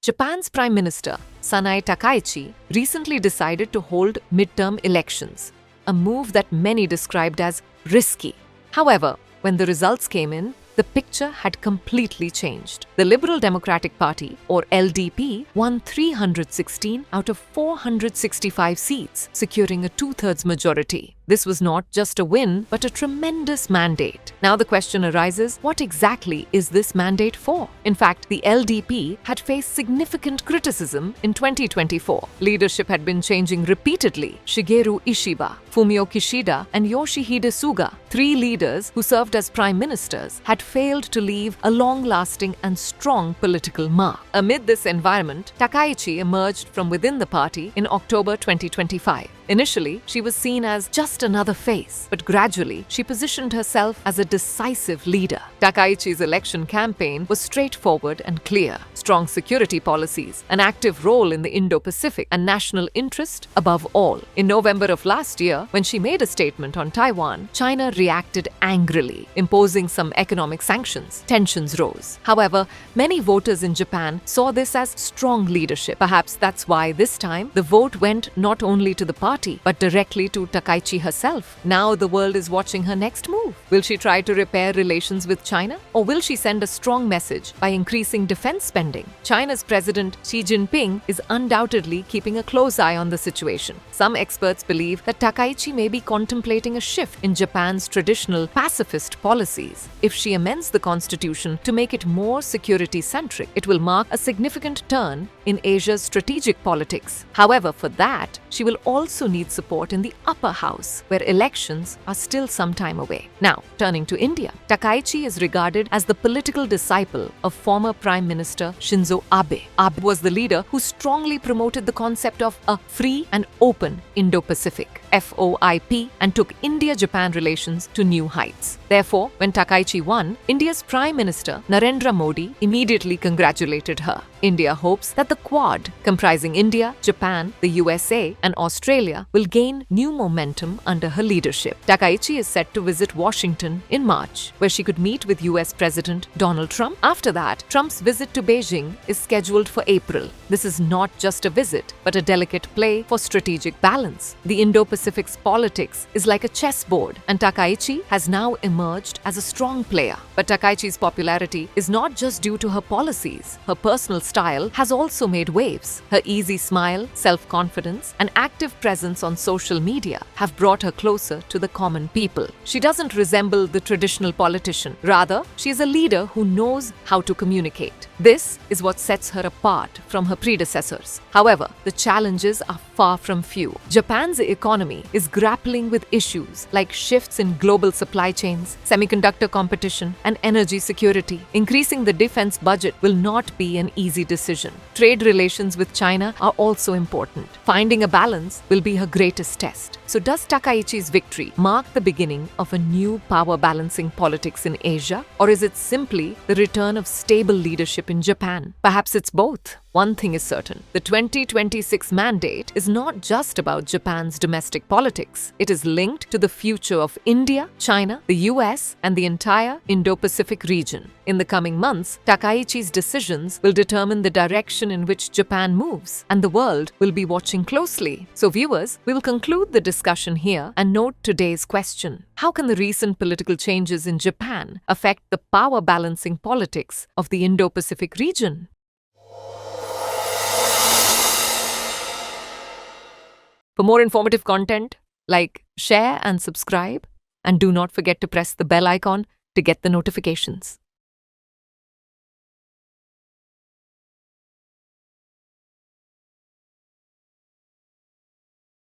Japan's Prime Minister, Sanae Takaichi, recently decided to hold midterm elections, a move that many described as risky. However, when the results came in, the picture had completely changed. The Liberal Democratic Party, or LDP, won 316 out of 465 seats, securing a two-thirds majority. This was not just a win, but a tremendous mandate. Now the question arises, what exactly is this mandate for? In fact, the LDP had faced significant criticism in 2024. Leadership had been changing repeatedly. Shigeru Ishiba, Fumio Kishida, and Yoshihide Suga, three leaders who served as prime ministers, had failed to leave a long-lasting and strong political mark. Amid this environment, Takaichi emerged from within the party in October 2025. Initially, she was seen as just another face, but gradually, she positioned herself as a decisive leader. Takaichi's election campaign was straightforward and clear. Strong security policies, an active role in the Indo-Pacific, and national interest above all. In November of last year, when she made a statement on Taiwan, China reacted angrily, imposing some economic sanctions. Tensions rose. However, many voters in Japan saw this as strong leadership. Perhaps that's why this time the vote went not only to the party, but directly to Takaichi herself. Now the world is watching her next move. Will she try to repair relations with China? Or will she send a strong message by increasing defense spending? China's President Xi Jinping is undoubtedly keeping a close eye on the situation. Some experts believe that Takaichi may be contemplating a shift in Japan's traditional pacifist policies. If she amends the constitution to make it more security-centric, it will mark a significant turn in Asia's strategic politics. However, for that, she will also need support in the upper house, where elections are still some time away. Now, turning to India, Takaichi is regarded as the political disciple of former Prime Minister Shinzo Abe. Abe was the leader who strongly promoted the concept of a free and open Indo-Pacific, FOIP, and took India-Japan relations to new heights. Therefore, when Takaichi won, India's Prime Minister Narendra Modi immediately congratulated her. India hopes that the Quad, comprising India, Japan, the USA, and Australia, will gain new momentum under her leadership. Takaichi is set to visit Washington in March, where she could meet with US President Donald Trump. After that, Trump's visit to Beijing is scheduled for April. This is not just a visit, but a delicate play for strategic balance. The Indo-Pacific's politics is like a chessboard, and Takaichi has now emerged as a strong player. But Takaichi's popularity is not just due to her policies. Her personal style has also made waves. Her easy smile, self-confidence, and active presence on social media have brought her closer to the common people. She doesn't resemble the traditional politician. Rather, she is a leader who knows how to communicate. This is what sets her apart from her predecessors. However, the challenges are far from few. Japan's economy is grappling with issues like shifts in global supply chains, semiconductor competition, and energy security. Increasing the defense budget will not be an easy decision. Trade relations with China are also important. Finding a balance will be her greatest test. So does Takaichi's victory mark the beginning of a new power balancing politics in Asia? Or is it simply the return of stable leadership in Japan? Perhaps it's both. One thing is certain, the 2026 mandate is not just about Japan's domestic politics. It is linked to the future of India, China, the US, and the entire Indo-Pacific region. In the coming months, Takaichi's decisions will determine the direction in which Japan moves, and the world will be watching closely. So viewers, we will conclude the discussion here and note today's question. How can the recent political changes in Japan affect the power balancing politics of the Indo-Pacific region? For more informative content, like, share and subscribe, and do not forget to press the bell icon to get the notifications.